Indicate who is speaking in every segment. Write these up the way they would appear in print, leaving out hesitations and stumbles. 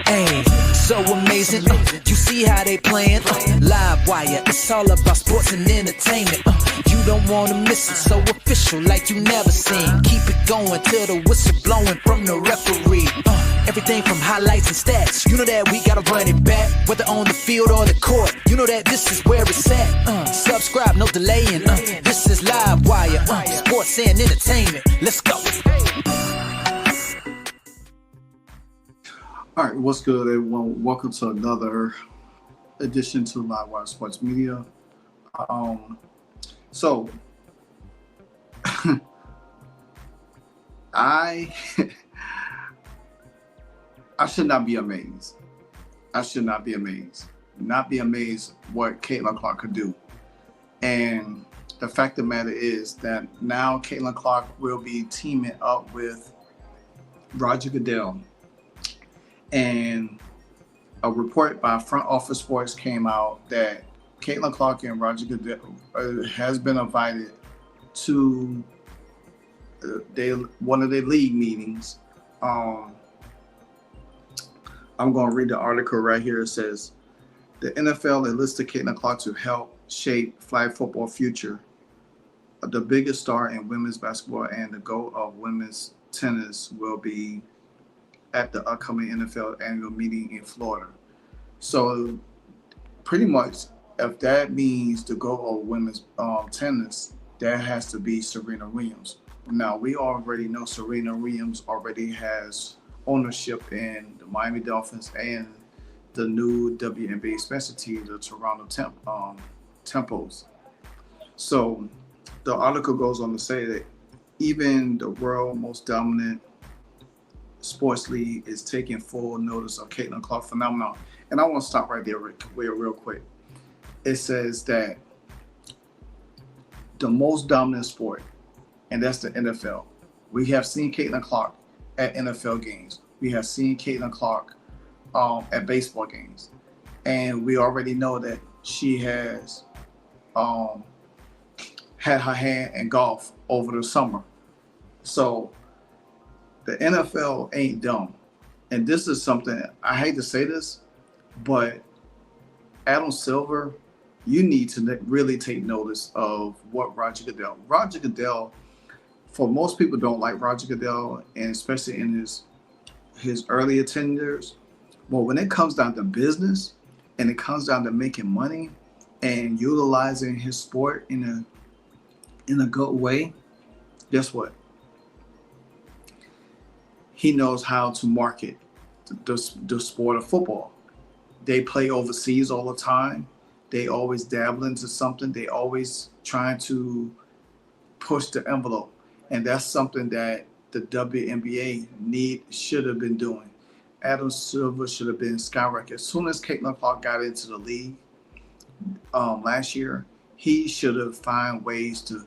Speaker 1: Hey, so amazing. You see how they playing? Live wire, it's all about sports and entertainment. You don't wanna miss it, so official like you never seen. Keep it going till the whistle blowing from the referee. Everything from highlights and stats, you know that we gotta run it back. Whether on the field or the court, you know that this is where it's at. Subscribe, no delaying. This is Live Wire, sports and entertainment. Let's go.
Speaker 2: All right, what's good, everyone? Welcome to another edition to Live Wire Sports Media. So I should not be amazed. Not be amazed what Caitlin Clark could do. And the fact of the matter is that now Caitlin Clark will be teaming up with Roger Goodell. And a report by Front Office Sports came out that Caitlin Clark and Roger Goodell has been invited to one of their league meetings. I'm going to read the article right here. It says, the NFL enlisted Caitlin Clark to help shape flag football future. The biggest star in women's basketball and the goal of women's tennis will be at the upcoming NFL annual meeting in Florida. So pretty much, if that means the goal of women's tennis, that has to be Serena Williams. Now, we already know Serena Williams already has ownership in the Miami Dolphins and the new WNBA special team, the Toronto Tempos. So the article goes on to say that even the world's most dominant sports league is taking full notice of Caitlin Clark phenomenon. And I want to stop right there real quick. It says that the most dominant sport, and that's the NFL. We have seen Caitlin Clark at NFL games. We have seen Caitlin Clark at baseball games. And we already know that she has had her hand in golf over the summer. So the NFL ain't dumb. And this is something, I hate to say this, but Adam Silver, you need to really take notice of what Roger Goodell, for most people don't like Roger Goodell, and especially in his earlier tenures. But when it comes down to business and it comes down to making money and utilizing his sport in a good way, guess what? He knows how to market the sport of football. They play overseas all the time. They always dabble into something. They always trying to push the envelope. And that's something that the WNBA should have been doing. Adam Silver should have been skyrocketed. As soon as Caitlin Clark got into the league last year, he should have found ways to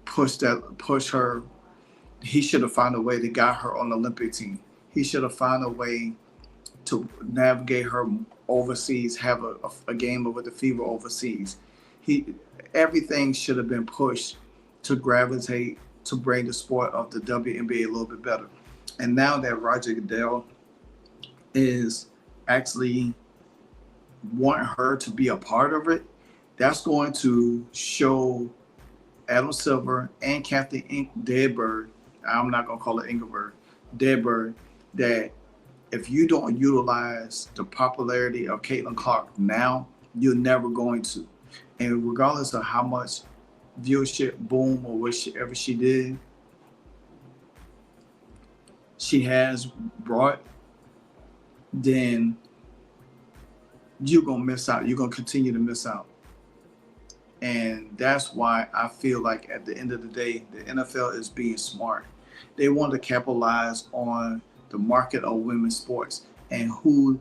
Speaker 2: push her. He should have found a way to get her on the Olympic team. He should have found a way to navigate her overseas, have a game with the fever overseas. Everything should have been pushed to gravitate to bring the sport of the WNBA a little bit better. And now that Roger Goodell is actually wanting her to be a part of it, that's going to show Adam Silver and Kathy Deadbird, I'm not going to call it Engelberg, Deadbird, that if you don't utilize the popularity of Caitlin Clark now, you're never going to. And regardless of how much viewership boom or whatever she did, she has brought, then you're going to miss out. You're going to continue to miss out. And that's why I feel like at the end of the day, the NFL is being smart. They want to capitalize on the market of women's sports, and who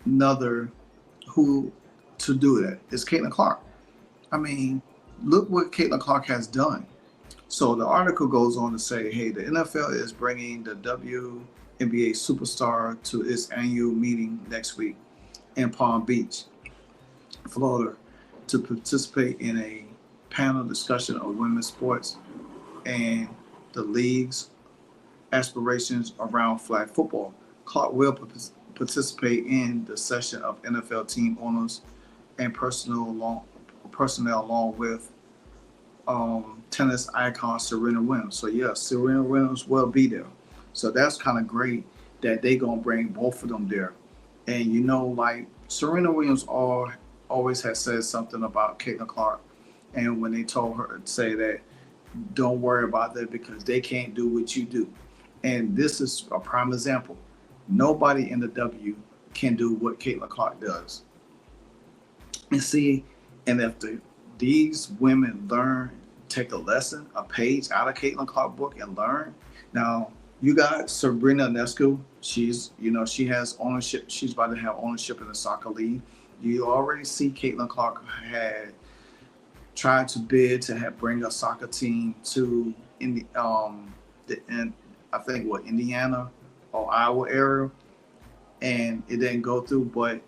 Speaker 2: to do that is Caitlin Clark. I mean, look what Caitlin Clark has done. So the article goes on to say, hey, the NFL is bringing the WNBA superstar to its annual meeting next week in Palm Beach, Florida, to participate in a panel discussion of women's sports and the league's aspirations around flag football. Clark will participate in the session of NFL team owners and personnel along with tennis icon Serena Williams. So yeah, Serena Williams will be there. So that's kind of great that they gonna bring both of them there. And you know, like Serena Williams always has said something about Caitlin Clark, and when they told her to say that, don't worry about that because they can't do what you do. And this is a prime example. Nobody in the W can do what Caitlin Clark does. And see, and if these women learn, take a lesson, a page out of Caitlin Clark book and learn. Now you got Sabrina Ionescu. She has ownership. She's about to have ownership in the soccer league. You already see Caitlin Clark had tried to bid to bring a soccer team to I think Indiana or Iowa area, and it didn't go through. But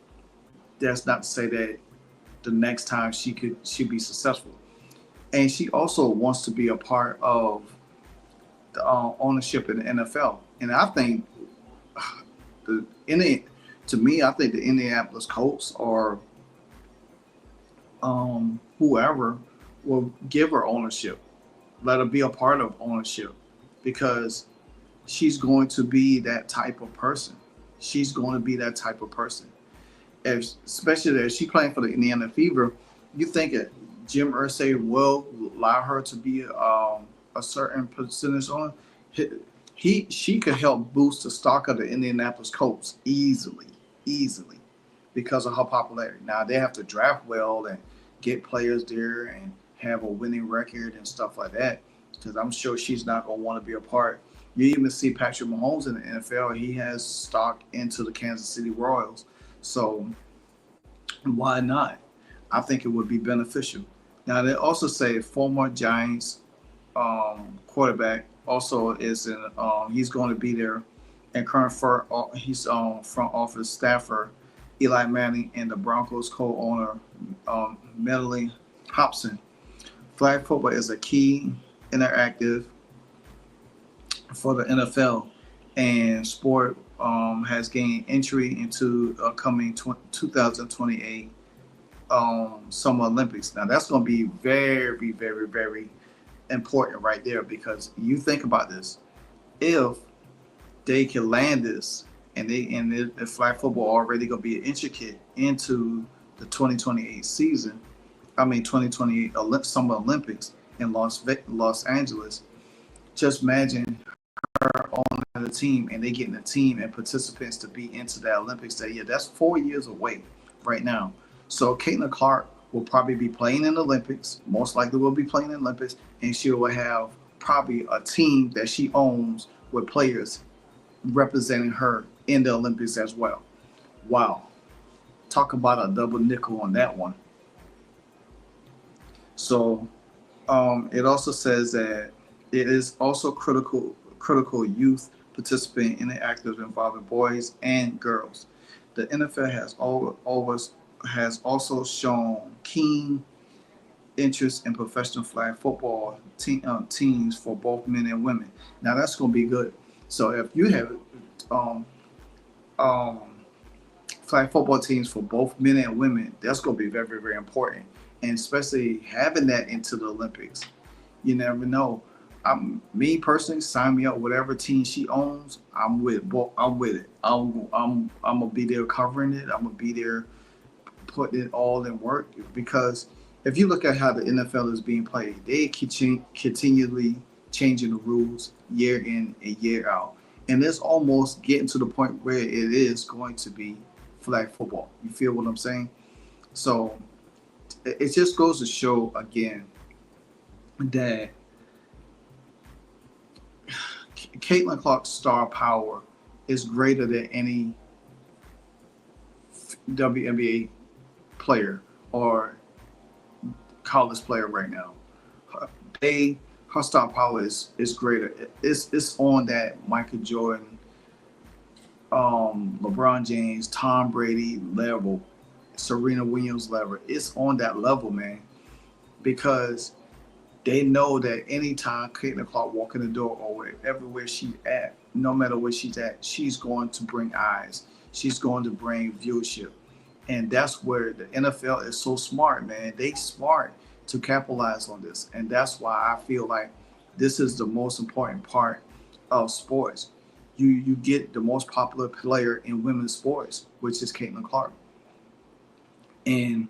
Speaker 2: that's not to say that the next time she'd be successful. And she also wants to be a part of the ownership in the NFL. And I think to me, I think the Indianapolis Colts or whoever will give her ownership, let her be a part of ownership, because she's going to be that type of person. She's going to be that type of person. Especially as she playing for the Indiana Fever, you think that Jim Irsay will allow her to be a certain percentage on. She could help boost the stock of the Indianapolis Colts easily, because of her popularity. Now they have to draft well and get players there and have a winning record and stuff like that, because I'm sure she's not going to want to be a part. You even see Patrick Mahomes in the NFL. He has stock into the Kansas City Royals. So why not? I think it would be beneficial. Now they also say former Giants quarterback also is in. He's going to be there, and current he's front office staffer Eli Manning and the Broncos co-owner Medley Hobson. Flag football is a key interactive for the NFL, and sport has gained entry into coming 2028 Summer Olympics. Now that's going to be very, very, very important right there, because you think about this: if they can land this, and the flag football already going to be intricate into the 2028 season, 2028 Summer Olympics in Los Angeles. Just imagine her on the team, and they getting the team and participants to be into the Olympics that year. That's 4 years away right now. So Caitlin Clark will probably be playing in the Olympics, most likely will be playing in the Olympics, and she will have probably a team that she owns with players representing her in the Olympics as well. Wow. Talk about a double nickel on that one. So it also says that it is also critical youth participate in the activities involving boys and girls. The NFL has also shown keen interest in professional flag football teams for both men and women. Now that's going to be good. So if you have flag football teams for both men and women, that's going to be very, very important. And especially having that into the Olympics, you never know. Me personally, sign me up. Whatever team she owns, I'm with it. I'm gonna be there covering it. I'm gonna be there putting it all in work, because if you look at how the NFL is being played, they continually changing the rules year in and year out, and it's almost getting to the point where it is going to be flag football. You feel what I'm saying? So it just goes to show again that Caitlin Clark's star power is greater than any WNBA player or college player right now. Her star power is greater. It's on that Michael Jordan, LeBron James, Tom Brady level, Serena Williams level. It's on that level, man, because they know that anytime Caitlin Clark walk in the door or everywhere she's at, no matter where she's at, she's going to bring eyes. She's going to bring viewership. And that's where the NFL is so smart, man. They smart to capitalize on this. And that's why I feel like this is the most important part of sports. You get the most popular player in women's sports, which is Caitlin Clark. And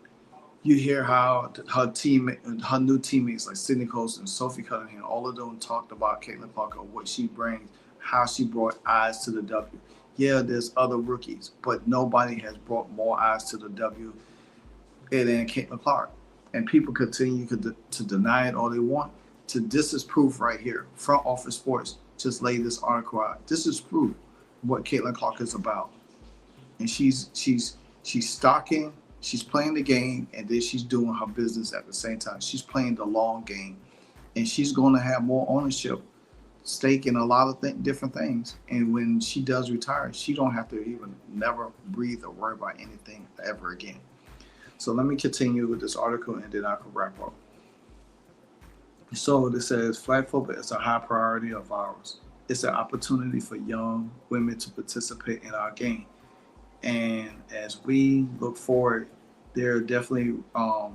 Speaker 2: you hear how her new teammates like Sydney Colson, Sophie Cunningham, all of them talked about Caitlin Clark and what she brings, how she brought eyes to the W. Yeah, there's other rookies, but nobody has brought more eyes to the W than Caitlin Clark. And people continue to deny it all they want. This is proof right here. Front Office Sports just laid this article out. This is proof what Caitlin Clark is about. And she's stocking, she's playing the game, and then she's doing her business at the same time. She's playing the long game, and she's going to have more ownership stake in a lot of different things. And when she does retire, she don't have to even never breathe or worry about anything ever again. So let me continue with this article, and then I can wrap up. So it says, flag football is a high priority of ours. It's an opportunity for young women to participate in our game. And as we look forward, there definitely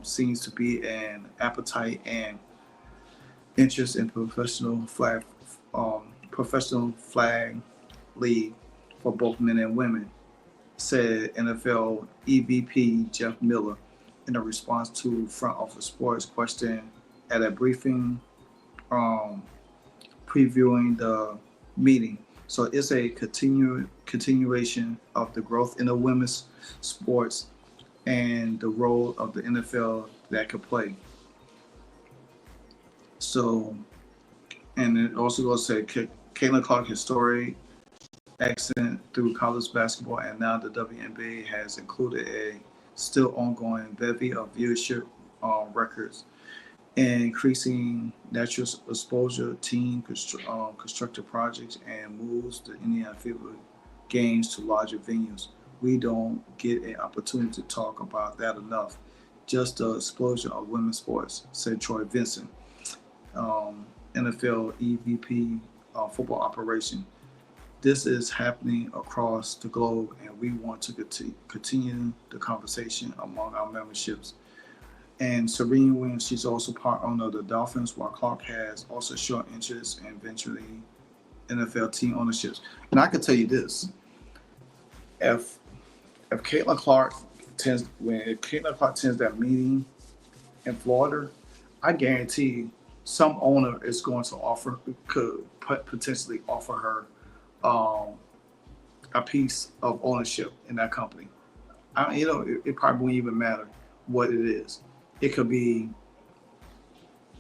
Speaker 2: seems to be an appetite and interest in professional flag league for both men and women, said NFL EVP Jeff Miller in a response to Front Office Sports question at a briefing previewing the meeting. So it's a continuation of the growth in the women's sports and the role of the NFL that could play. So, and it also goes to say Caitlin Clark historic accent through college basketball, and now the WNBA has included a still ongoing bevy of viewership records and increasing natural exposure, team constructed projects, and moves the Indiana Fever games to larger venues. We don't get an opportunity to talk about that enough. Just the explosion of women's sports, said Troy Vincent, NFL EVP football operation. This is happening across the globe, and we want to continue the conversation among our memberships. And Serena Williams, she's also part owner of the Dolphins, while Clark has also shown interest in venturing NFL team ownerships. And I can tell you this: if Caitlin Clark attends that meeting in Florida, I guarantee some owner is going to could potentially offer her a piece of ownership in that company. It probably won't even matter what it is. It could be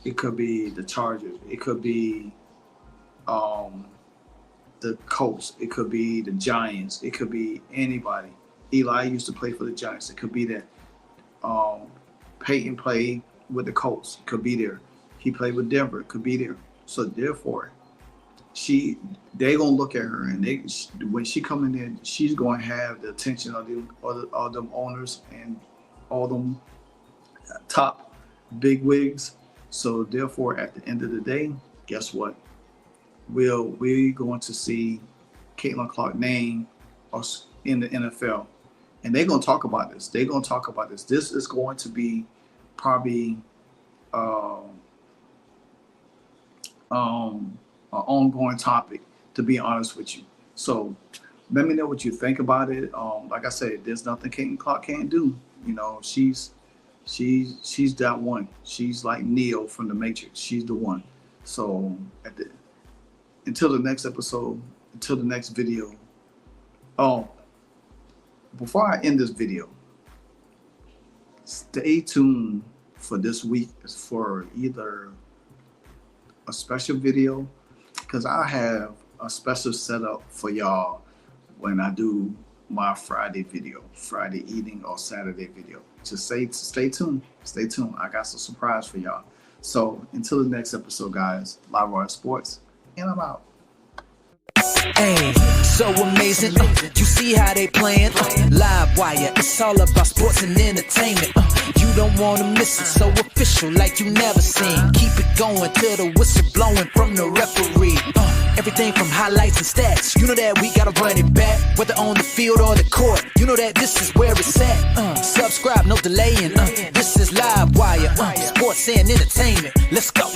Speaker 2: the Chargers. It could be the Colts. It could be the Giants. It could be anybody. Eli used to play for the Giants. It could be that Peyton played with the Colts. It could be there. He played with Denver. It could be there. So therefore, they gonna look at her, and when she come in there, she's gonna have the attention of them owners and all them top big wigs. So therefore, at the end of the day, guess what? We're going to see Caitlin Clark name us in the NFL, and they're gonna talk about this. This is going to be probably an ongoing topic, to be honest with you. So let me know what you think about it. Like I said, there's nothing Caitlin Clark can't do. She's that one. She's like Neo from the Matrix. She's the one. So until the next episode, until the next video. Before I end this video, stay tuned for this week for either a special video, because I have a special setup for y'all when I do my Friday video, Friday evening or Saturday video. Just stay tuned. Stay tuned. I got some surprise for y'all. So until the next episode, guys, Live Wire Sports, and I'm out.
Speaker 1: Hey, so amazing. You see how they playing? Live Wire, it's all about sports and entertainment. You don't want to miss it, so official like you never seen. Keep it going till the whistle blowing from the referee. Everything from highlights and stats. You know that we gotta run it back. Whether on the field or the court, you know that this is where it's at. Subscribe, no delaying. This is Live Wire. Sports and entertainment. Let's go.